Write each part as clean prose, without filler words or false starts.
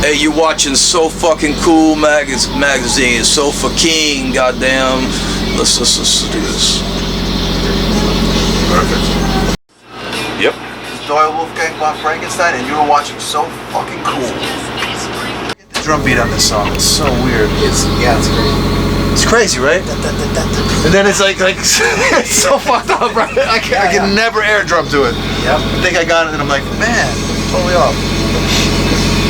Hey, you're watching So Fucking Cool magazine. So fucking goddamn. Let's do this. Perfect. Yep. Doyle Wolfgang von Frankenstein, and you were watching So Fucking Cool. The drum beat on this song is so weird. It's crazy. It's crazy, right? And then it's like it's so fucked up, right? I can never air drum to it. Yep. I think I got it, and I'm like, man, totally off.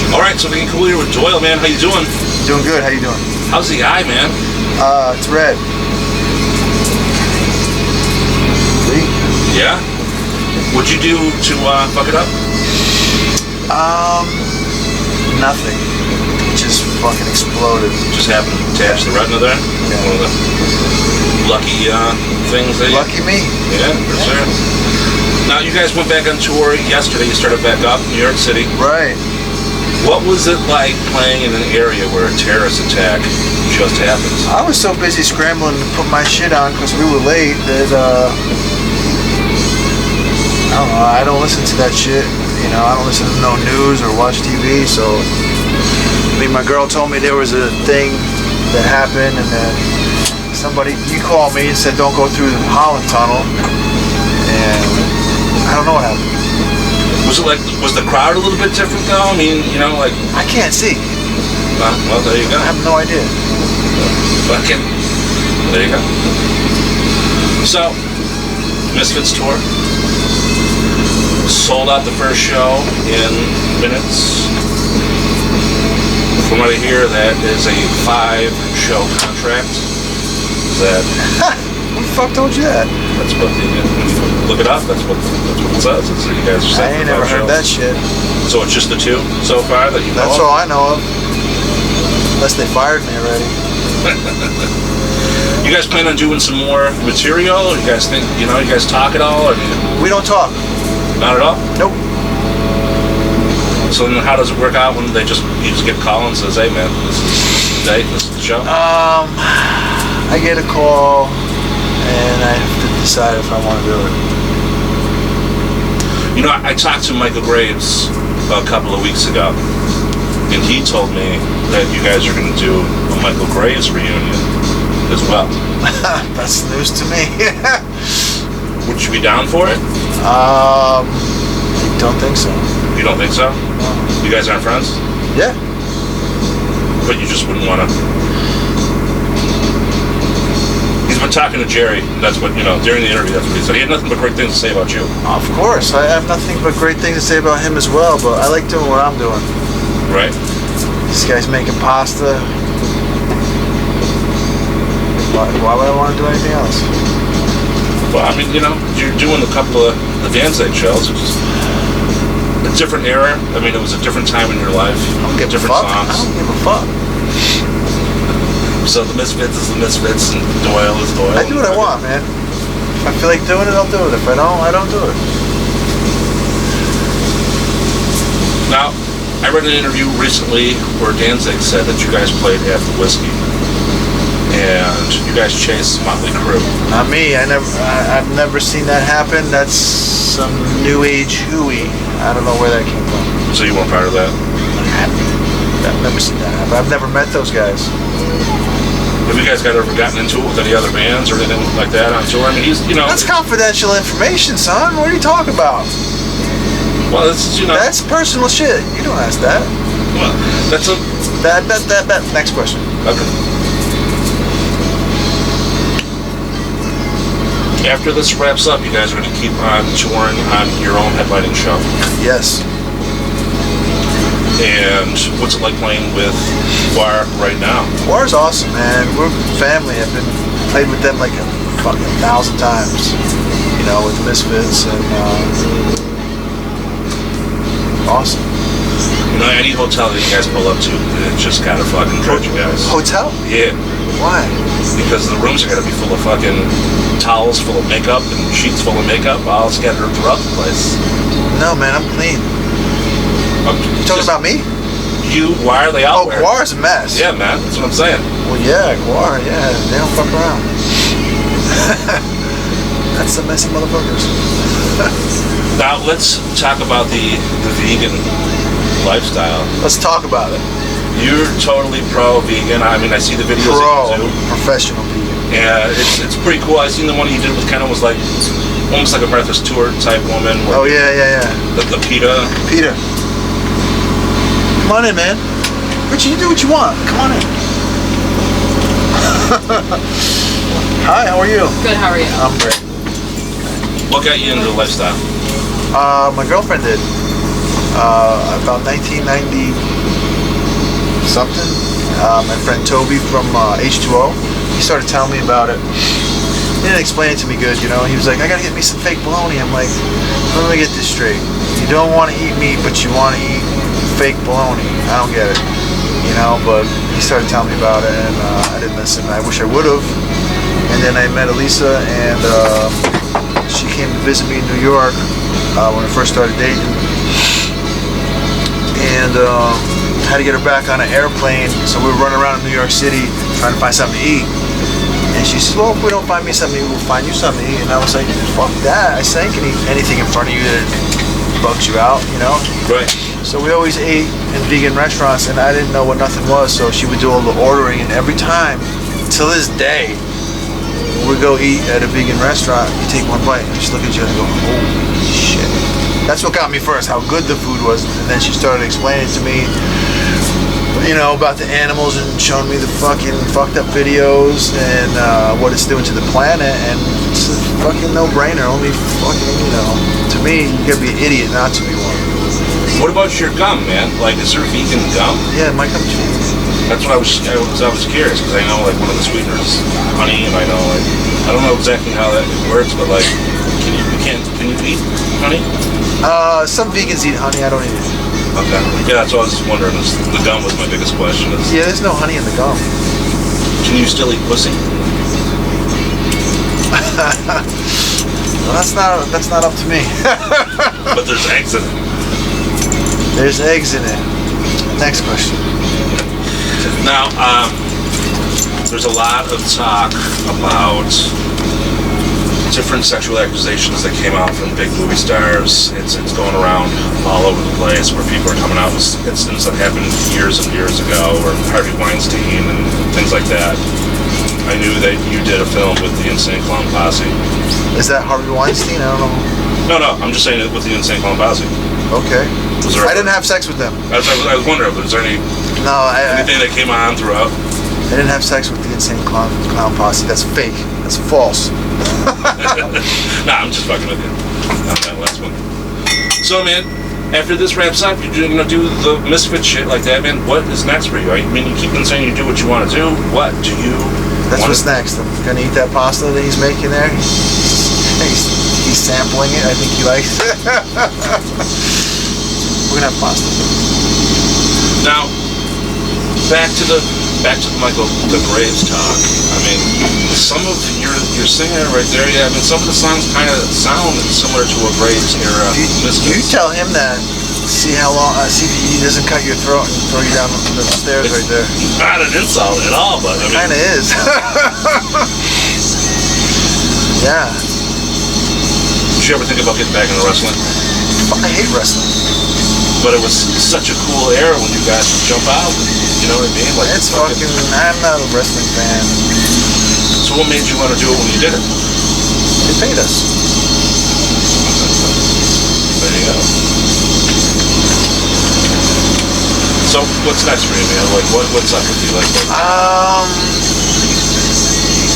All right, so we can cool here with Doyle, man. How you doing? Doing good. How you doing? How's the eye, man? It's red. See? Yeah. What'd you do to fuck it up? Nothing. It just fucking exploded. Just happened to detach the retina there? Yeah. One of the lucky things that Lucky me. Yeah, for sure. Now, you guys went back on tour yesterday. You started back up in New York City. Right. What was it like playing in an area where a terrorist attack just happened? I was so busy scrambling to put my shit on because we were late that, I don't know, I don't listen to that shit. You know, I don't listen to no news or watch TV, so I mean, my girl told me there was a thing that happened, and then you called me and said don't go through the Holland Tunnel, and I don't know what happened. Was the crowd a little bit different though? I mean, you know, like... I can't see. Well, there you go. I have no idea. Fucking... There you go. So, Misfits tour. Sold out the first show in minutes. From what I hear, that is a 5-show contract. That... Who the fuck told you that? That's what look it up. That's what it says. It's you guys are saying. I ain't never heard that shit. So it's just the 2 so far that you know. That's all I know of. Unless they fired me already. You guys plan on doing some more material? Or you guys think you guys talk at all? Or we don't talk. Not at all. Nope. So then, how does it work out when you just get a call and says, "Hey man, this is the date. This is the show." I get a call. And I have to decide if I want to do it. You know, I talked to Michale Graves a couple of weeks ago, and he told me that you guys are going to do a Michale Graves reunion as well. That's news to me. Would you be down for it? I don't think so. You don't think so? No. You guys aren't friends? Yeah. But you just wouldn't want to... He's been talking to Jerry. That's what, during the interview, that's what he said. He had nothing but great things to say about you. Of course. I have nothing but great things to say about him as well, but I like doing what I'm doing. Right. This guy's making pasta. Why would I want to do anything else? Well, I mean, you're doing a couple of the Danzig shows, which is a different era. I mean, it was a different time in your life. I don't give different a fuck. songs. I don't give a fuck. So the Misfits is the Misfits, and Doyle is Doyle. I do what I want, man. If I feel like doing it, I'll do it. If I don't do it. Now, I read an interview recently where Danzig said that you guys played at the Whiskey, and you guys chased Motley Crue. Not me. I've never seen that happen. That's some new age hooey. I don't know where that came from. So you weren't part of that? I've never seen that happen. I've never met those guys. Have you guys ever gotten into it with any other bands or anything like that on tour? I mean, That's confidential information, son. What are you talking about? Well, this is, That's personal shit. You don't ask that. Well, that's a... That. Next question. Okay. After this wraps up, you guys are going to keep on touring on your own headlining show. Yes. And what's it like playing with War right now? War's awesome, man. We're family. I've played with them like a fucking 1,000 times. With Misfits and awesome. Any hotel that you guys pull up to, it just gotta fucking dread you guys. Hotel? Yeah. Why? Because the rooms are gonna be full of fucking towels full of makeup and sheets full of makeup all scattered throughout the place. No, man, I'm clean. You talking about me? Why are they out there? Guar's a mess. Yeah, man, that's what I'm saying. Well, yeah, Guar, yeah, they don't fuck around. That's some messy motherfuckers. Now, let's talk about the vegan lifestyle. Let's talk about it. You're totally pro-vegan. I mean, I see the videos that you do. Professional vegan. Yeah, it's pretty cool. I seen the one you did with kind of was like almost like a Martha Stewart type woman. Oh yeah. The PETA. PETA. Come on in, man. Richie, you do what you want. Come on in. Hi, how are you? Good, how are you? I'm great. What got you into the lifestyle? My girlfriend did. About 1990 something. My friend Toby from H2O, he started telling me about it. He didn't explain it to me good, you know. He was like, I gotta get me some fake bologna. I'm like, let me get this straight. You don't want to eat meat, but you want to eat fake bologna. I don't get it, you know. But he started telling me about it, and I didn't listen. I wish I would have. And then I met Elisa, and she came to visit me in New York when I first started dating. And had to get her back on an airplane, so we were running around in New York City trying to find something to eat. And she said, well, if we don't find me something to eat, we'll find you something to eat. And I was like, fuck that. I said, I can eat anything in front of you that bugs you out, you know? Right. So we always ate in vegan restaurants, and I didn't know what nothing was, so she would do all the ordering, and every time, till this day, we go eat at a vegan restaurant, you take one bite, and you just look at you and go, holy shit. That's what got me first, how good the food was, and then she started explaining to me, you know, about the animals and showing me the fucking fucked up videos and what it's doing to the planet, and it's a fucking no-brainer. Only fucking, you know, to me, you gotta be an idiot not to be one. What about your gum, man? Like, is there vegan gum? Yeah, my gum's vegan. That's what I was curious, because I know like one of the sweeteners is honey, and I know like I don't know exactly how that works, but like can you eat honey? Some vegans eat honey. I don't eat it. Okay. Yeah, that's what I was wondering. The gum was my biggest question. Yeah, there's no honey in the gum. Can you still eat pussy? Well, that's not up to me. But there's eggs in it. There's eggs in it. Next question. Now, there's a lot of talk about different sexual accusations that came out from big movie stars. It's going around all over the place where people are coming out with incidents that happened years and years ago, or Harvey Weinstein and things like that. I knew that you did a film with the Insane Clown Posse. Is that Harvey Weinstein? I don't know. No, I'm just saying it with the Insane Clown Posse. Okay. I didn't have sex with them. I was wondering, but is there anything that came on throughout? I didn't have sex with the Insane Clown Posse. That's fake. That's false. Nah, I'm just fucking with you on that last one. So, man, after this wraps up, you're gonna do the Misfit shit like that, man. What is next for you? I mean, you keep on saying you do what you want to do. What do you? That's what's next. I'm gonna eat that pasta that he's making there. He's sampling it. I think he likes it. We're gonna have pasta. Now, back to the Michale Graves talk. I mean, some of your singing right there, yeah. I mean, some of the songs kind of sound similar to a Graves era. You tell him that. See how long. See if he doesn't cut your throat and throw you down the stairs right there. Not an insult at all, but I mean, kind of is. Yeah. Did you ever think about getting back into wrestling? I hate wrestling. But it was such a cool era when you guys would jump out. You know what I mean? Like it's fucking. I'm not a wrestling fan. So what made you want to do it when you did it? They paid us. There you go. So what's next for you, man? Like what's up with you? Like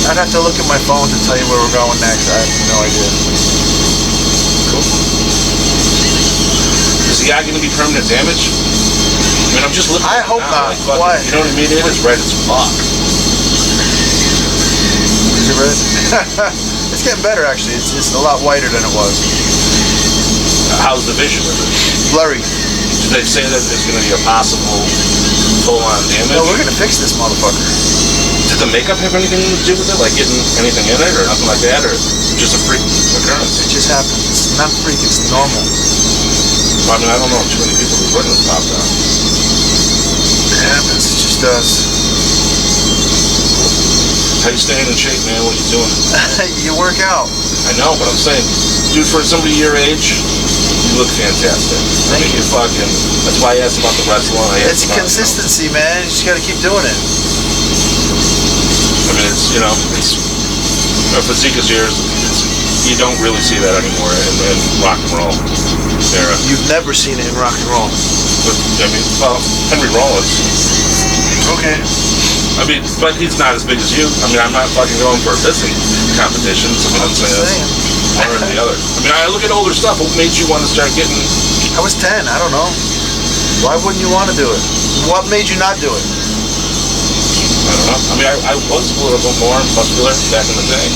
I'd have to look at my phone to tell you where we're going next. I have no idea. Cool. Is the eye going to be permanent damage? I mean, I'm just looking. I hope not. Like, Why? You know what I mean? It is red as fuck. Is it red? It's getting better actually. It's a lot whiter than it was. How's the vision of it? Blurry. Did they say that there's going to be a possible full-on damage? No, we're going to fix this motherfucker. Did the makeup have anything to do with it? Like getting anything in it or nothing like that? Or just a freak occurrence? It just happens. It's not freak, it's normal. I mean, I don't know too many people who've written this popped out. It happens. It just does. How you staying in shape, man? What you doing? You work out. I know, but I'm saying, dude, for somebody your age, You look fantastic. Thank you. Fucking. That's why I asked about the wrestling. It's consistency, man. You just gotta keep doing it. I mean, it's a physique is yours. You don't really see that anymore in rock and roll era. You've never seen it in rock and roll. But, I mean, well, Henry Rollins. Okay. I mean, but he's not as big as you. I mean, I'm not fucking going for pissing competitions. I mean, I'm saying one or the other. I mean, I look at older stuff. What made you want to start getting? I was 10. I don't know. Why wouldn't you want to do it? What made you not do it? I don't know. I mean, I was a little bit more muscular back in the day.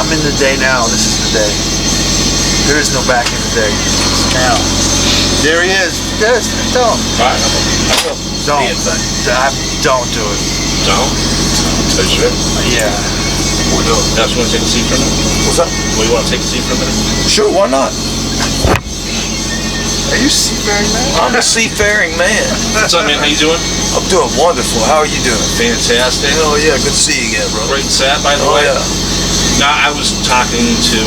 I'm in the day now. This is the day. There is no back in the day. It's now. There he is. Yes. Don't. All right, I will. Don't. Don't do it. Don't? Are you sure? Yeah. We'll do it. Now, you want to take a seat for a minute? What's up? Well, you want to take a seat for a minute? Sure, why not? Are you seafaring man? I'm a seafaring man. What's up, man? How you doing? I'm doing wonderful. How are you doing? Fantastic. Oh yeah, good to see you again, brother. Great set, by the Oh way. yeah. Now, I was talking to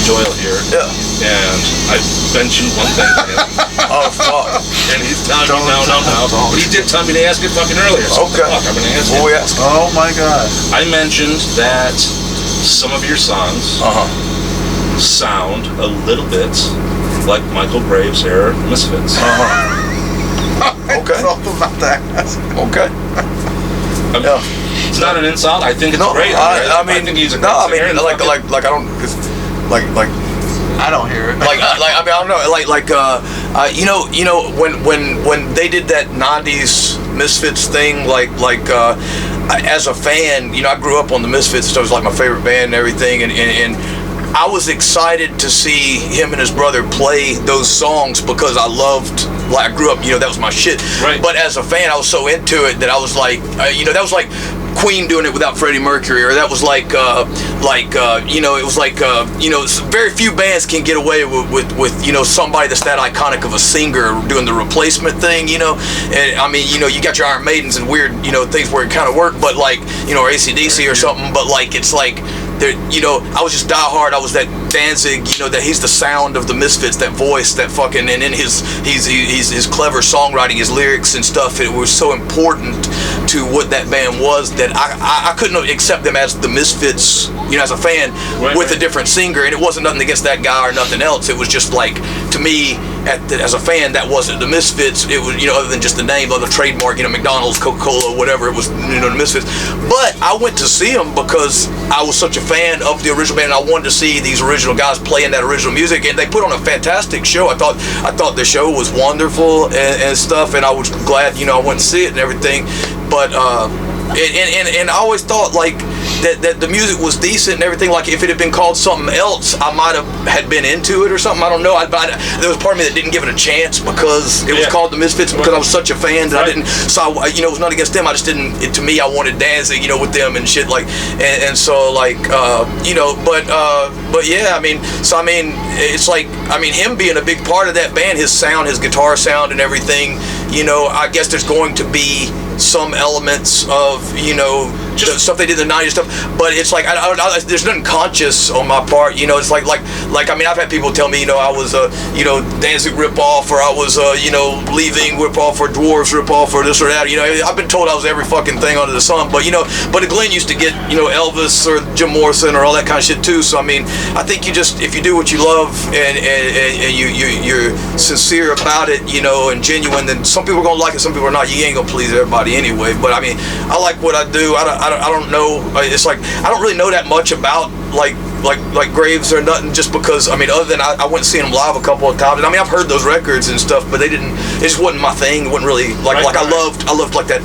Doyle here. Yeah. And I mentioned one thing to him. Oh fuck. And he's telling me, no. But he did tell me to ask it fucking earlier. So Okay. Fuck, I'm going to ask What it. we asking? Oh my God. I mentioned that some of your songs sound a little bit like Michale Graves' era Misfits. Okay. I thought about that. Okay. Yeah. It's not an insult. I think it's No, great. I mean, think he's a no, I great mean, singer. like I don't, cause, like. I don't hear it. I mean, I don't know, you know, when they did that '90s Misfits thing, as a fan, you know, I grew up on the Misfits, so it was like my favorite band and everything, and I was excited to see him and his brother play those songs because I loved, like, I grew up, you know, that was my shit. Right. But as a fan, I was so into it that I was like, you know, that was like Queen doing it without Freddie Mercury, or that was you know, it was like, you know, very few bands can get away with you know, somebody that's that iconic of a singer doing the replacement thing, you know. And I mean, you know, you got your Iron Maidens and weird, you know, things where it kind of worked, but like, you know, or AC/DC or something, but like, it's like, you know, I was just diehard. I was that Danzig, you know, that he's the sound of the Misfits, that voice, that fucking, and in his clever songwriting, his lyrics and stuff, it was so important to what that band was that I couldn't accept them as the Misfits, you know, as a fan, with a different singer, and it wasn't nothing against that guy or nothing else. It was just like, to me, as a fan, that wasn't the Misfits. It was, you know, other than just the name of the trademark, you know, McDonald's, Coca-Cola, whatever, it was, you know, the Misfits. But I went to see them because I was such a fan of the original band, and I wanted to see these original guys playing that original music, and they put on a fantastic show. I thought the show was wonderful and stuff, and I was glad, you know, I went to see it and everything. But and I always thought like that the music was decent and everything. Like if it had been called something else, I might have had been into it or something. I don't know. There was part of me that didn't give it a chance because it was called the Misfits, because I was such a fan that I didn't. So you know, it was not against them. I just didn't. To me, I wanted Danzig, you know, with them and shit like, and so like you know, but yeah, I mean, so I mean, it's like, I mean, him being a big part of that band, his sound, his guitar sound and everything. You know, I guess there's going to be some elements of, you know, the stuff they did in the 90s stuff, but it's like there's nothing conscious on my part, you know. It's like I mean, I've had people tell me, you know, I was you know, Danzig ripoff, or I was you know, Leaving ripoff, or Dwarves ripoff, or this or that, you know. I've been told I was every fucking thing under the sun, but you know, but Glenn used to get, you know, Elvis or Jim Morrison or all that kind of shit too. So I mean, I think you just, if you do what you love and you're sincere about it, you know, and genuine, then some people are gonna like it, some people are not. You ain't gonna please everybody anyway. But I mean, I like what I do. I don't know. It's like I don't really know that much about like Graves or nothing, just because, I mean, other than I went and seen them live a couple of times. And I mean, I've heard those records and stuff, but it just wasn't my thing. It wasn't really like I loved like that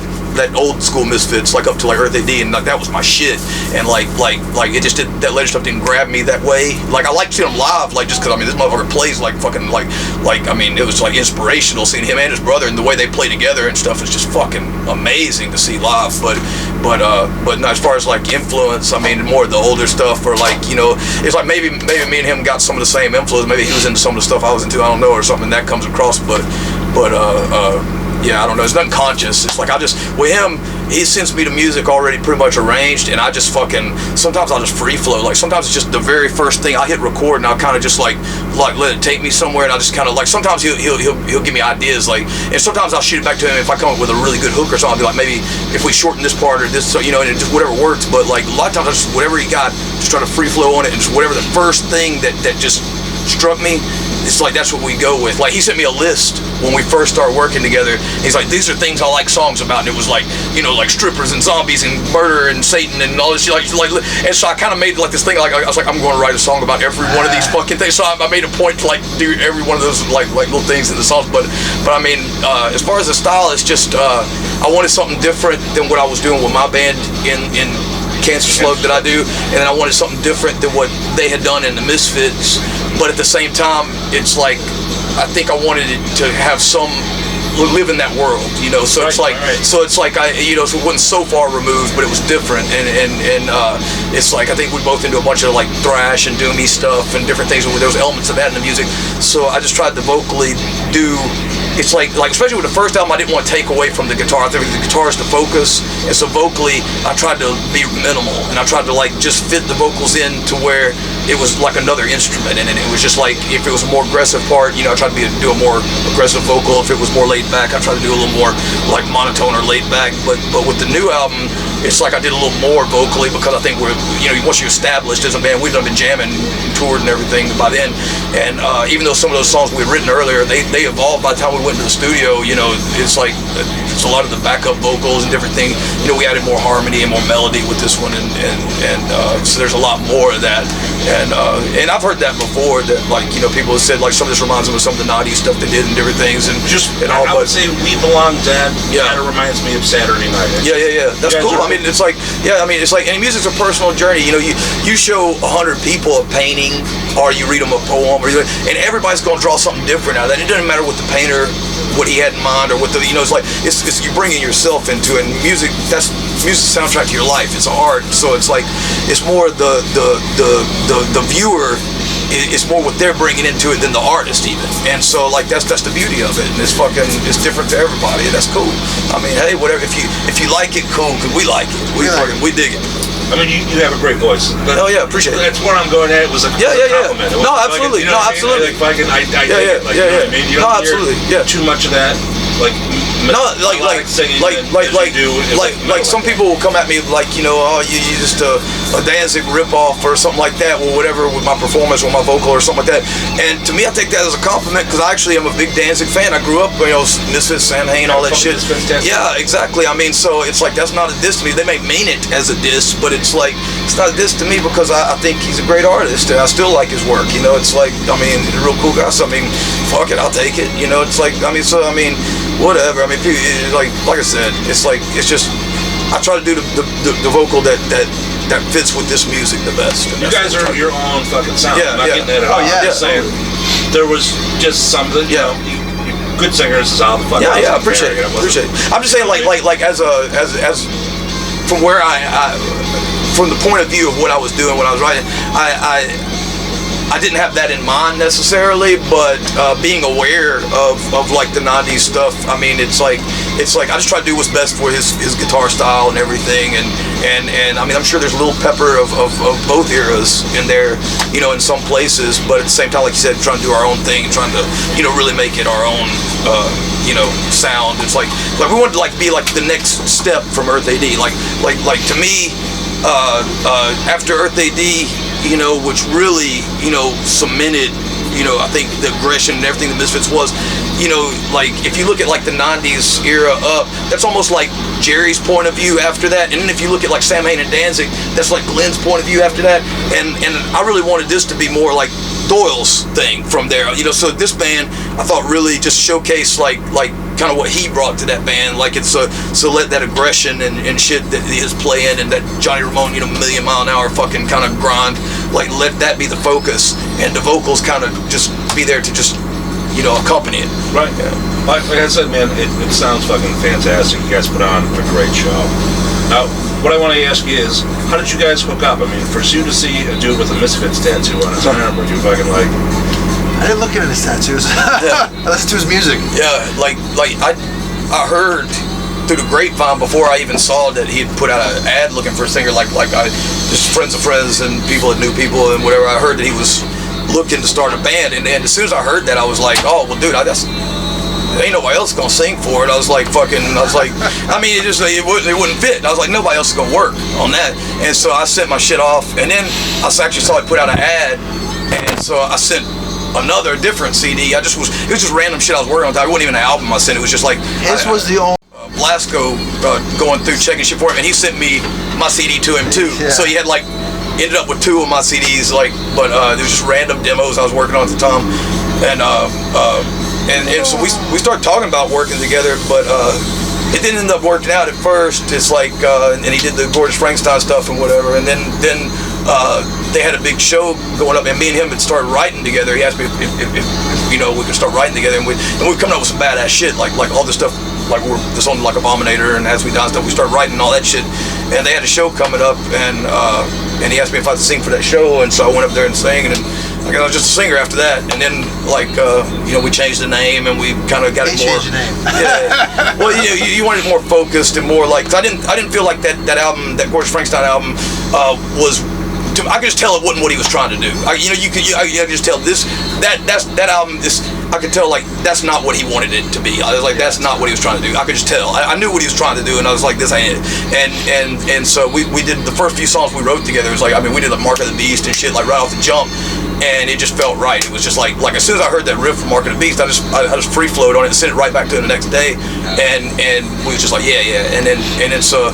old school Misfits, like up to like Earth AD, and like that was my shit. And like it just did, that later stuff didn't grab me that way. Like I liked seeing them live, like just because, I mean, this motherfucker plays like fucking like I mean, it was like inspirational seeing him and his brother, and the way they play together and stuff is just fucking amazing to see live. But no, as far as like influence, I mean, more of the older stuff, or like, you know, it's like maybe me and him got some of the same influence. Maybe he was into some of the stuff I was into, I don't know, or something that comes across. But yeah, I don't know. It's nothing conscious. It's like I just, with him, he sends me the music already pretty much arranged, and I just sometimes I'll just free flow. Like sometimes it's just the very first thing I hit record, and I'll kind of just like let it take me somewhere, and I just kind of like, sometimes he'll give me ideas, like, and sometimes I'll shoot it back to him if I come up with a really good hook or something. I'll be like, maybe if we shorten this part or this, so you know, and just whatever works. But like a lot of times I just, whatever he got, just try to free flow on it, and just whatever the first thing that just struck me, it's like that's what we go with. Like he sent me a list when we first started working together. He's like, these are things I like songs about, and it was like, you know, like strippers and zombies and murder and Satan and all this shit. Like, and so I kind of made like this thing. Like I was like, I'm going to write a song about every one of these fucking things. So I made a point to like do every one of those like little things in the songs. But I mean, as far as the style, it's just I wanted something different than what I was doing with my band in Cancer Slug that I do, and then I wanted something different than what they had done in the Misfits. But at the same time, it's like I think I wanted it to have some live in that world, you know. So it's like so it's like I, you know, so it wasn't so far removed, but it was different, and it's like I think we both into a bunch of like thrash and doomy stuff and different things where there was elements of that in the music. So I just tried to vocally do. It's like especially with the first album, I didn't want to take away from the guitar. I think the guitar is the focus, and so vocally, I tried to be minimal, and I tried to like just fit the vocals in to where it was like another instrument, and it was just like if it was a more aggressive part, you know, I tried to do a more aggressive vocal. If it was more laid back, I tried to do a little more like monotone or laid back. But with the new album, it's like I did a little more vocally because I think we're, you know, once you're established as a band, we've done been jamming, toured and everything by then, and even though some of those songs we had written earlier, they evolved by the time we went to the studio. You know, it's like it's a lot of the backup vocals and different things. You know, we added more harmony and more melody with this one, and so there's a lot more of that. And I've heard that before, that like, you know, people have said like some of this reminds them of some of the naughty stuff they did and different things, and just and all. I would say We Belong Dead. Yeah, kind of reminds me of Saturday Night. Yeah. That's cool. I mean, it's like, yeah, I mean, it's like, and music's a personal journey. You know, you show 100 people a painting, or you read them a poem, and everybody's gonna draw something different out of that. It doesn't matter what the painter, what he had in mind, or what the, you know, it's like it's you bringing yourself into it. And music, that's music's soundtrack to your life. It's art, so it's like it's more the viewer. It's more what they're bringing into it than the artist even, and so like that's the beauty of it, and it's different to everybody, and that's cool. I mean, hey, whatever, if you like it, cool, because we like it, we dig it. I mean, you have a great voice. Oh yeah, appreciate it. That's what I'm going at. Was a compliment. No, absolutely, you know absolutely. I dig it. Like, you know what I mean? You don't hear too much of that. Like like some people will come at me like, you know, oh, you just a Danzig ripoff or something like that, or whatever, with my performance or my vocal or something like that. And to me, I take that as a compliment, because I actually am a big Danzig fan. I grew up, you know, Misfits, Samhain, all that shit. Yeah, exactly. I mean, so it's like that's not a diss to me. They may mean it as a diss, but it's like it's not a diss to me because I think he's a great artist and I still like his work. You know, it's like, I mean, he's a real cool guy. So I mean, fuck it, I'll take it. You know, it's like, I mean, so I mean, whatever. I mean, like I said, it's like, it's just, I try to do the vocal that fits with this music the best. You guys are your own fucking sound. Yeah, I'm not getting that at all. Yeah, I'm just saying, there was just something, you know, good singers is all the fucking. Yeah, I appreciate it. I'm just saying, like as from where from the point of view of what I was doing when I was writing, I didn't have that in mind necessarily, but being aware of like the 90s stuff, I mean, it's like I just try to do what's best for his guitar style and everything, and I mean, I'm sure there's a little pepper of both eras in there, you know, in some places, but at the same time, like you said, trying to do our own thing and trying to, you know, really make it our own, you know, sound. It's like we wanted to like be like the next step from Earth AD, like to me, after Earth AD, you know, which really, you know, cemented, you know, I think the aggression and everything the Misfits was, you know, like if you look at like the 90s era up, that's almost like Jerry's point of view after that. And then if you look at like Samhain and Danzig, that's like Glenn's point of view after that. And I really wanted this to be more like Doyle's thing from there, you know. So this band, I thought, really just showcased like kind of what he brought to that band. Like it's so let that aggression and shit that he is playing, and that Johnny Ramone, you know, million-mile-an-hour fucking kind of grind, like let that be the focus, and the vocals kind of just be there to just, you know, accompany it. Right. Yeah. Like I said, man, it sounds fucking fantastic. You guys put on a great show. Now, what I want to ask you is, how did you guys hook up? I mean, for you to see a dude with a Misfits tattoo on his arm, were you fucking like... I didn't look at his tattoos. I listened to his music. Yeah, like I heard through the grapevine before I even saw that he had put out an ad looking for a singer. Like I just friends of friends and people that knew people and whatever. I heard that he was looking to start a band, and as soon as I heard that, I was like, oh well, dude, ain't nobody else gonna sing for it. I was like, I mean, it wouldn't fit. I was like, nobody else is gonna work on that. And so I sent my shit off, and then I actually saw it put out an ad, and so I sent another different CD. It was just random shit I was working on. It wasn't even an album I sent. It was just like his was the only Blasco going through checking shit for him, and he sent me my CD to him too. Yeah. So he had ended up with 2 of my CDs, but it was just random demos I was working on at the time, and so we started talking about working together, but it didn't end up working out at first. It's like, and he did the Gordon Frankenstein stuff and whatever, and then they had a big show going up, and me and him had started writing together. He asked me if we could start writing together, and we've come up with some badass shit, like all this stuff, like we're this on like Abominator and As We Die stuff. We started writing all that shit, and they had a show coming up, and he asked me if I'd sing for that show, and so I went up there and sang, and I guess I was just a singer after that, and then we changed the name, and we kind of got it more. Changed the name. Yeah. Well, you wanted it more focused and more like. 'Cause I didn't feel like that album, that Gordon Frankenstein album, was. I could just tell it wasn't what he was trying to do. I could just tell that album is. I could tell that's not what he wanted it to be. I was like, that's not what he was trying to do. I could just tell. I knew what he was trying to do, and I was like, this ain't it. And so we did the first few songs we wrote together. It was we did Mark of the Beast and shit right off the jump, and it just felt right. It was just like as soon as I heard that riff from Mark of the Beast, I just free flowed on it and sent it right back to him the next day, and we was just like yeah, and then so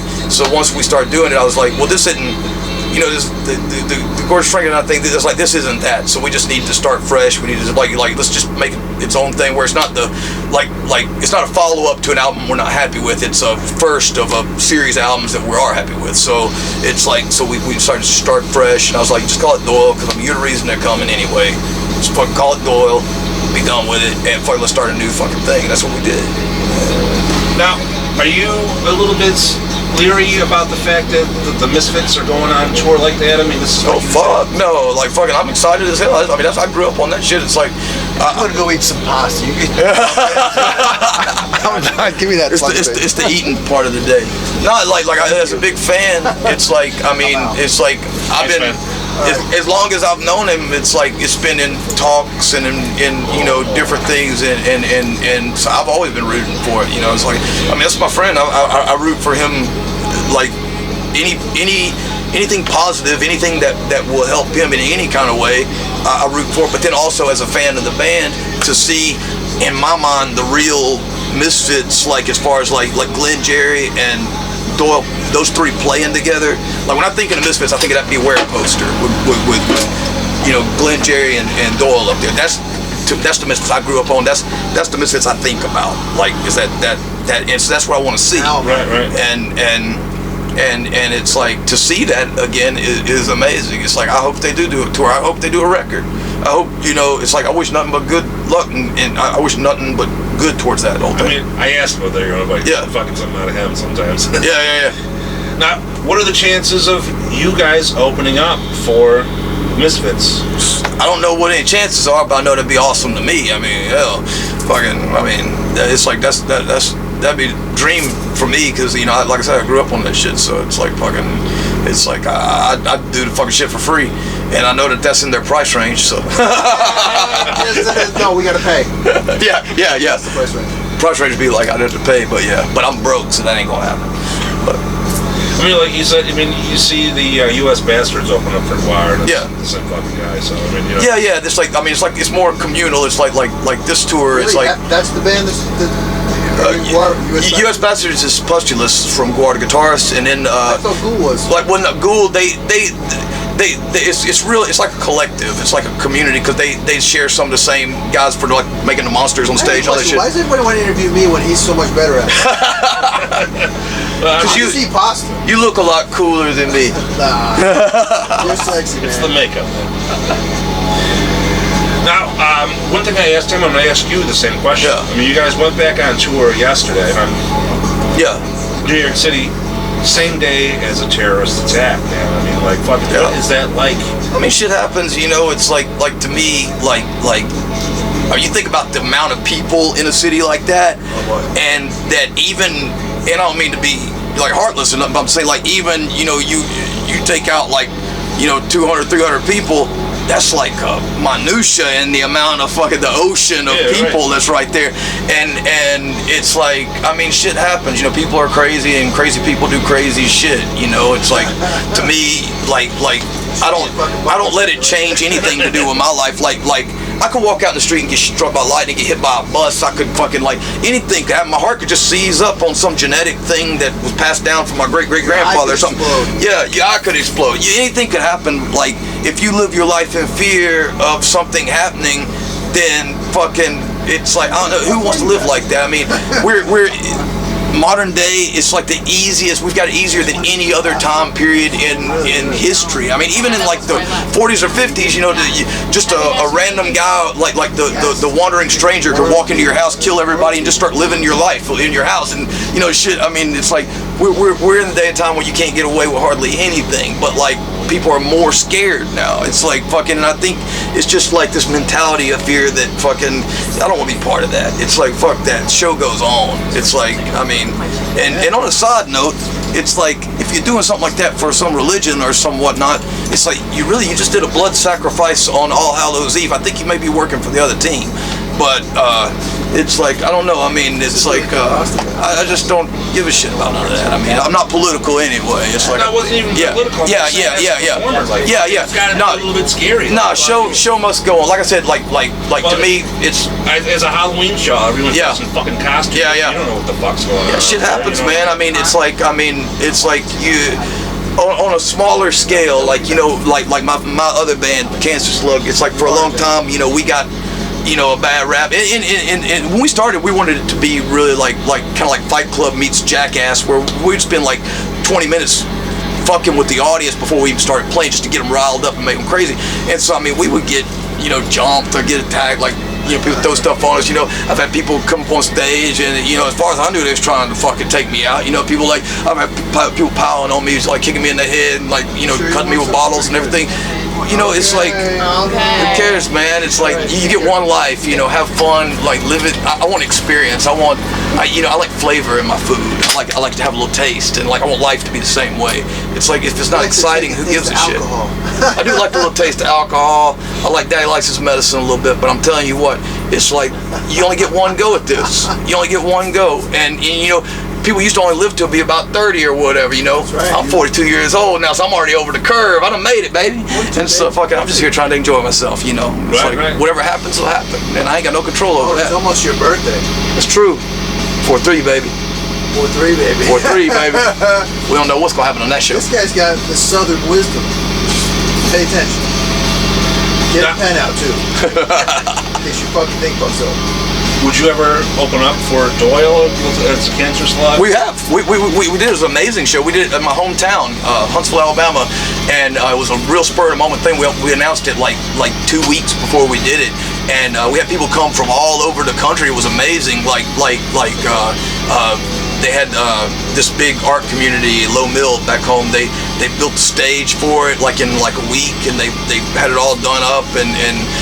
once we started doing it, I was like, well, this isn't. The Gordon Frankenstein thing. This isn't that. So we just need to start fresh. We need to let's just make it its own thing. Where it's not it's not a follow up to an album we're not happy with. It's a first of a series of albums that we are happy with. So it's we started to start fresh. And I was like, just call it Doyle, because you're the reason they're coming anyway. Just fucking call it Doyle. Be done with it, and let's start a new fucking thing. That's what we did. Now, are you a little bit leery about the fact that the Misfits are going on tour like that? I mean, this is fuck no, fucking, I'm excited as hell. I mean, I grew up on that shit. It's like I'm gonna go eat some pasta. You can come on, give me that. It's the eating part of the day. Not as a big fan. It's I've been. As long as I've known him, it's been in talks and in different things, and so I've always been rooting for it. It's that's my friend. I root for him, anything positive, anything that will help him in any kind of way. I root for it. But then also as a fan of the band, to see in my mind the real Misfits, as far as like Glenn, Jerry, and Doyle, those 3 playing together. When I think of the Misfits, I think of that Beware poster with Glenn, Jerry, and Doyle up there. That's the Misfits I grew up on. That's the Misfits I think about. Is that and so that's what I want to see. Right. And it's to see that again is amazing. It's I hope they do a tour. I hope they do a record. I hope it's I wish nothing but good luck, and I wish nothing but good towards that whole thing. I mean, I asked about that. You're fucking something out of him sometimes. Yeah. Now, what are the chances of you guys opening up for Misfits? I don't know what any chances are, but I know that'd be awesome to me. I mean, hell, it's that'd be a dream for me, because like I said, I grew up on that shit. So it's I do the fucking shit for free, and I know that's in their price range. So no, we gotta pay. Yeah. That's the price range. Price range would be I'd have to pay, but I'm broke, so that ain't gonna happen. But I mean, like you said, you see the U.S. Bastards open up for Guard. Yeah. The same fucking guy. So Yeah. It's it's more communal. It's like this tour. Really? It's That's the band. U.S. Bastards is Postulus from Guard, guitarist, and then I thought Ghoul was Ghoul. It's real. It's like a collective. It's like a community, because they share some of the same guys for making the monsters on stage. All that shit. Why does everybody want to interview me when he's so much better at it? Because you see pasta. You look a lot cooler than me. Nah, you're sexy, man. It's the makeup. Now, one thing I asked him, and I asked you the same question. Yeah. I mean, you guys went back on tour yesterday, Yeah. New York City, same day as a terrorist attack, man. I mean, what is that like? I mean, shit happens, it's to me, you think about the amount of people in a city like that, and that even and I don't mean to be like heartless or nothing, but I'm saying like even, you know, you take out like, you know, 200, 300 people, that's like minutia in the amount of fucking the ocean of people that's right there. And it's like, I mean, shit happens, you know, people are crazy and crazy people do crazy shit, you know. It's like, to me, like I don't let it change anything to do with my life. Like I could walk out in the street and get struck by lightning, get hit by a bus. I could fucking, like, anything could happen. My heart could just seize up on some genetic thing that was passed down from my great-great-grandfather or something. Yeah, I could explode. Anything could happen. Like, if you live your life in fear of something happening, then fucking, it's like, I don't know, who wants to live like that? I mean, we're modern day, it's like the easiest. We've got it easier than any other time period in history. I mean, even in like the 40s or 50s, you know, just a random guy like the wandering stranger could walk into your house, kill everybody, and just start living your life in your house. And you know, shit. I mean, it's like we're in the day and time where you can't get away with hardly anything. But like, people are more scared now. It's like fucking, and I think it's just like this mentality of fear that fucking, I don't want to be part of that. It's like, fuck that, show goes on. It's like, I mean, and on a side note, it's like, if you're doing something like that for some religion or some whatnot, it's like, you just did a blood sacrifice on All Hallows Eve. I think you may be working for the other team. But it's like, I don't know. I mean, it's like I just don't give a shit about none of that. I mean, I'm not political anyway. It's like, that wasn't even political. Yeah. It's got to be a little bit scary. No, show must go on. Like I said, like to me, it's as a Halloween show. Everyone's dressed in fucking costumes. Yeah. You don't know what the fuck's going on. Yeah, shit happens, man. I mean, it's like you. On a smaller scale, like, you know, like my other band, Cancer Slug. It's like, for a long time, you know, we got, you know, a bad rap. And when we started, we wanted it to be really like kind of like Fight Club meets Jackass, where we'd spend like 20 minutes fucking with the audience before we even started playing, just to get them riled up and make them crazy. And so, I mean, we would get, you know, jumped or get attacked, like, you know, people throw stuff on us. You know, I've had people come up on stage, and, you know, as far as I knew, they was trying to fucking take me out. You know, people like, I've had people piling on me, like kicking me in the head, and like, you know, cutting me with bottles and everything. You know, it's like, who cares, man? It's like, you get one life, you know, have fun, like, live it. I want experience. I like flavor in my food. I like to have a little taste, and like, I want life to be the same way. It's like, if it's not exciting, who gives a shit? I do like the little taste of alcohol. I like Daddy likes his medicine a little bit, but I'm telling you what, it's like, you only get one go at this. You only get one go, and you know, people used to only live to be about 30 or whatever, you know. Right. I'm 42 years old now, so I'm already over the curve. I done made it, baby. And so, fucking, I'm just here trying to enjoy myself, you know. It's whatever happens will happen, and I ain't got no control over that. It's almost your birthday. It's true. 4-3, baby. 4-3, baby. 4-3, baby. We don't know what's gonna happen on that show. This guy's got the southern wisdom. Pay attention. Get a pen out too. In case you fucking think about so. Would you ever open up for Doyle as Cancer Slugs? We have. We did. It was an amazing show. We did it at my hometown, Huntsville, Alabama, and it was a real spur of the moment thing. We announced it like 2 weeks before we did it, and we had people come from all over the country. It was amazing. They had this big art community, Low Mill, back home. They built the stage for it like in like a week, and they had it all done up, and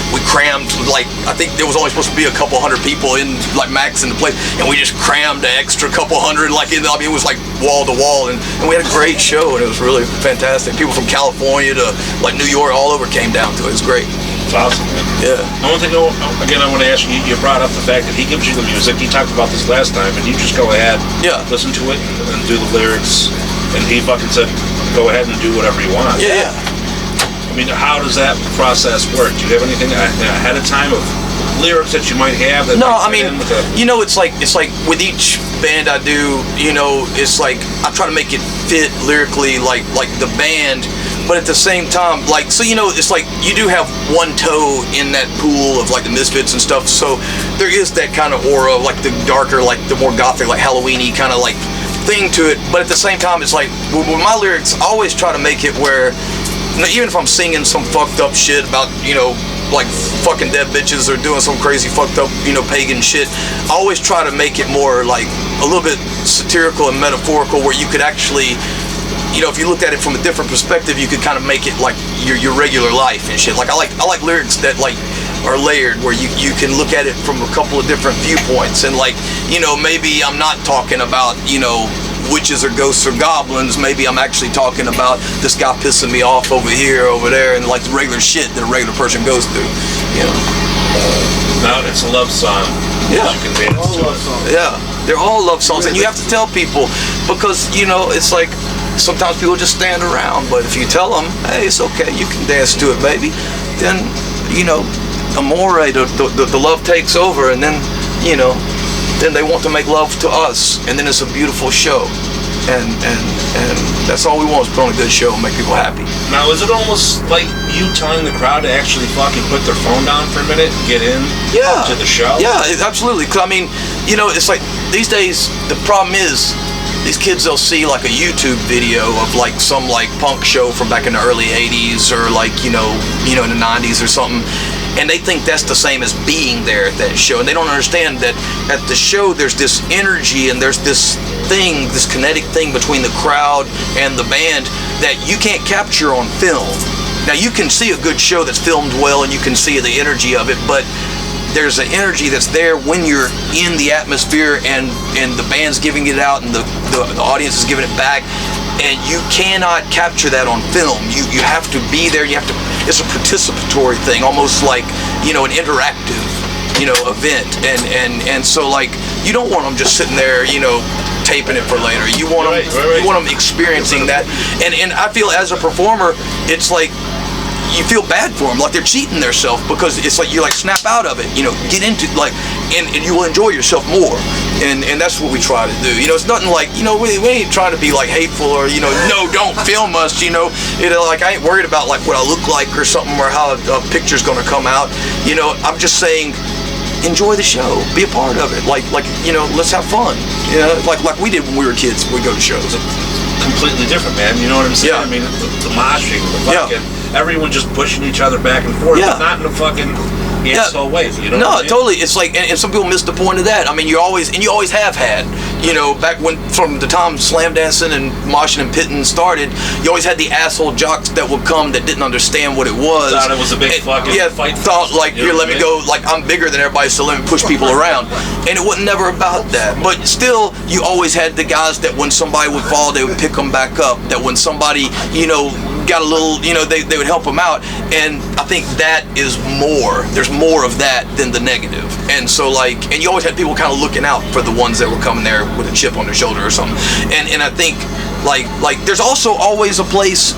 we crammed, like, I think there was only supposed to be a couple hundred people in, like, max in the place, and we just crammed an extra couple hundred, like, I mean, it was like wall to wall, and we had a great show, and it was really fantastic. People from California to like New York, all over came down to it. It was great. It's awesome, man. Yeah. One thing, again, I want to ask you, you brought up the fact that he gives you the music. He talked about this last time, and you just go ahead, listen to it, and do the lyrics, and he fucking said, go ahead and do whatever you want. Yeah. I mean, how does that process work? Do you have anything ahead of time of lyrics that you might have? That no, I mean, you know, it's like with each band I do, you know, it's like I try to make it fit lyrically like the band, but at the same time, like, so, you know, it's like you do have one toe in that pool of like the Misfits and stuff, so there is that kind of aura, like the darker, like the more gothic, like Halloween-y kind of like thing to it, but at the same time, it's like with my lyrics, I always try to make it where, you know, even if I'm singing some fucked up shit about, you know, like fucking dead bitches or doing some crazy fucked up, you know, pagan shit, I always try to make it more like a little bit satirical and metaphorical, where you could actually, you know, if you looked at it from a different perspective, you could kind of make it like your regular life and shit. Like I like lyrics that like are layered, where you can look at it from a couple of different viewpoints. And like, you know, maybe I'm not talking about, you know, witches or ghosts or goblins. Maybe I'm actually talking about this guy pissing me off over here, over there, and like the regular shit that a regular person goes through, you know. Now it's a love song. Yeah. You can dance to it. Yeah, they're all love songs, and you have to tell people, because, you know, it's like sometimes people just stand around, but if you tell them, hey, it's okay, you can dance to it, baby, then, you know, amore, the love takes over, and then, you know, then they want to make love to us, and then it's a beautiful show, and that's all we want, is put on a good show and make people happy. Now, is it almost like you telling the crowd to actually fucking put their phone down for a minute and get in to the show? Yeah, absolutely. 'Cause I mean, you know, it's like these days the problem is these kids, they'll see like a YouTube video of like some like punk show from back in the early 80s or like, you know, in the 90s or something. And they think that's the same as being there at that show. And they don't understand that at the show there's this energy and there's this thing, this kinetic thing between the crowd and the band that you can't capture on film. Now you can see a good show that's filmed well and you can see the energy of it, but there's an energy that's there when you're in the atmosphere and the band's giving it out and the audience is giving it back, and you cannot capture that on film. You have to be there. You have to. It's a participatory thing, almost like, you know, an interactive, you know, event. And so like you don't want them just sitting there, you know, taping it for later. You want them. You want them experiencing that. And I feel as a performer, it's like, you feel bad for them, like they're cheating themselves, because it's like you like snap out of it, you know, get into like, and you will enjoy yourself more, and that's what we try to do. You know, it's nothing like, you know, we ain't trying to be like hateful or, you know, no, don't film us, you know. Like I ain't worried about like what I look like or something, or how a picture's gonna come out. You know, I'm just saying, enjoy the show, be a part of it. Like you know, let's have fun. You know, like we did when we were kids. We go to shows. Completely different, man. You know what I'm saying? Yeah. I mean, the moshing, the fucking, everyone just pushing each other back and forth, but not in a fucking asshole way. You know? No, what I mean? totally. It's like, and some people miss the point of that. I mean, you always have had, you know, back when, from the time slam dancing and moshing and pitting started, you always had the asshole jocks that would come that didn't understand what it was. Thought it was a big fucking fight. Thought like, here, let me go, like I'm bigger than everybody, so let me push people around. And it wasn't never about that. But still, you always had the guys that when somebody would fall, they would pick them back up. That when somebody, you know, got a little, you know, they would help them out. And I think that is more. There's more of that than the negative. And so like, and you always had people kind of looking out for the ones that were coming there with a chip on their shoulder or something. And I think like there's also always a place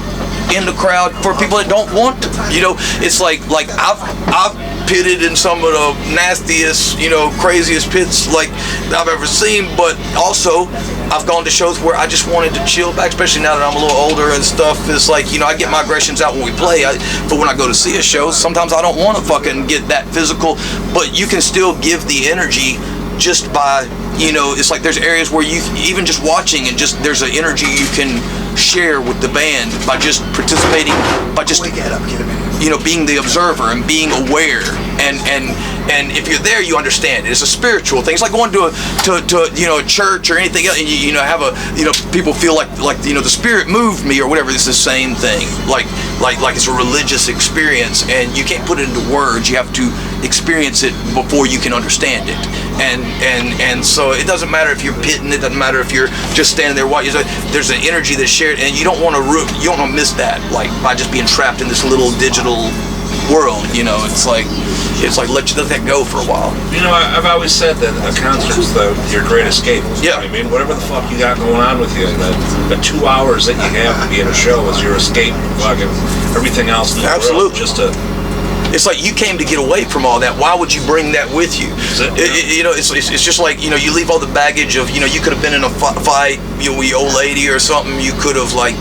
in the crowd for people that don't want to. You know, it's like I've pitted in some of the nastiest, you know, craziest pits like I've ever seen, but also I've gone to shows where I just wanted to chill back, especially now that I'm a little older and stuff. It's like, you know, I get my aggressions out when we play, but when I go to see a show, sometimes I don't want to fucking get that physical, but you can still give the energy just by, you know, it's like there's areas where you, even just watching and just, there's an energy you can share with the band by just participating, by just, you know, being the observer and being aware, and if you're there, you understand it. It's a spiritual thing. It's like going to you know, a church or anything else, and you know, have a, you know, people feel like you know, the spirit moved me or whatever. It's the same thing. Like it's a religious experience, and you can't put it into words. You have to experience it before you can understand it. And so it doesn't matter if you're pitting. It doesn't matter if you're just standing there watching. There's an energy that's shared, and you don't want to miss that, like by just being trapped in this little digital world. You know, it's like let that go for a while. You know, I've always said that a concert is your great escape. Yeah. I mean, whatever the fuck you got going on with you, the 2 hours that you have to be in a show is your escape from fucking everything else in the world. Just to. It's like you came to get away from all that. Why would you bring that with you? You know, it's just like, you know, you leave all the baggage of, you know, you could have been in a fight, you know, with your old lady or something. You could have like,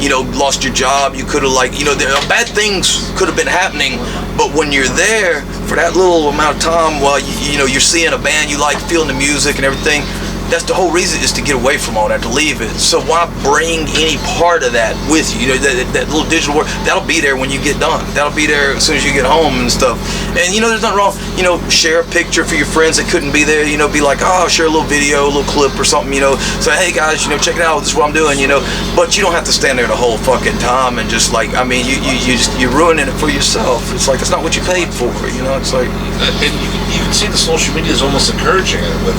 you know, lost your job. You could have like, you know, bad things could have been happening. But when you're there for that little amount of time while you know, you're seeing a band you like, feeling the music and everything, that's the whole reason, is to get away from all that, to leave it. So why bring any part of that with you? You know, that little digital work, that'll be there when you get done. That'll be there as soon as you get home and stuff. And you know, there's nothing wrong. You know, share a picture for your friends that couldn't be there. You know, be like, oh, share a little video, a little clip or something. You know, say, hey guys, you know, check it out. This is what I'm doing. You know, but you don't have to stand there the whole fucking time and just like, I mean, you're ruining it for yourself. It's like, it's not what you paid for. You know, it's like, and you can see the social media is almost encouraging it with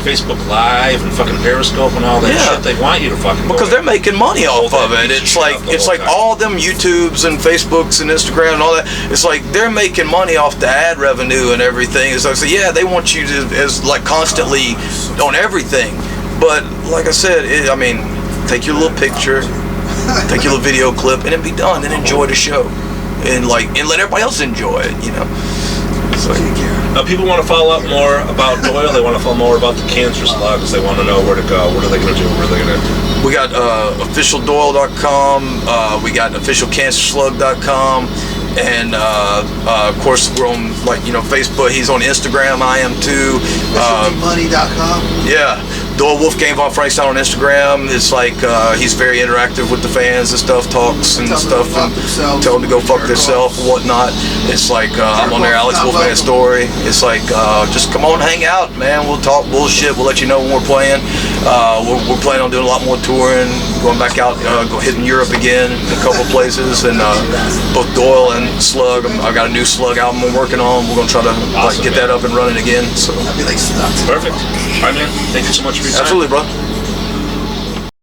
Facebook Live and fucking Periscope and all that shit. They want you to fucking because they're making money off of it. It's like all them YouTubes and Facebooks and Instagram and all that. It's like they're making money off the ad revenue and everything. So yeah, they want you to as like constantly on everything. But like I said, I mean, take your little picture, take your little video clip, and then be done, and enjoy the show, and let everybody else enjoy it. You know. So, people want to follow up more about Doyle. They want to follow more about the Cancer Slugs. They want to know where to go. What are they going to do? Where are they going to? We got officialdoyle.com. We got officialcancerslug.com. And of course, we're on Facebook. He's on Instagram. I am too. Money.com. Yeah. Doyle Wolfgang von Frankenstein on Instagram. It's like he's very interactive with the fans and stuff, talks and stuff, and tell them to go fuck themselves and whatnot. It's like I'm on there, Alex Wolfgang Story. It's like just come on, hang out, man. We'll talk bullshit. We'll let you know when we're playing. We're planning on doing a lot more touring, going back out, hitting Europe again in a couple places, and both Doyle and Slug. I've got a new Slug album I'm working on. We're gonna try to get that up and running again. So perfect. All right, man. Thank you so much for your time. Absolutely, bro.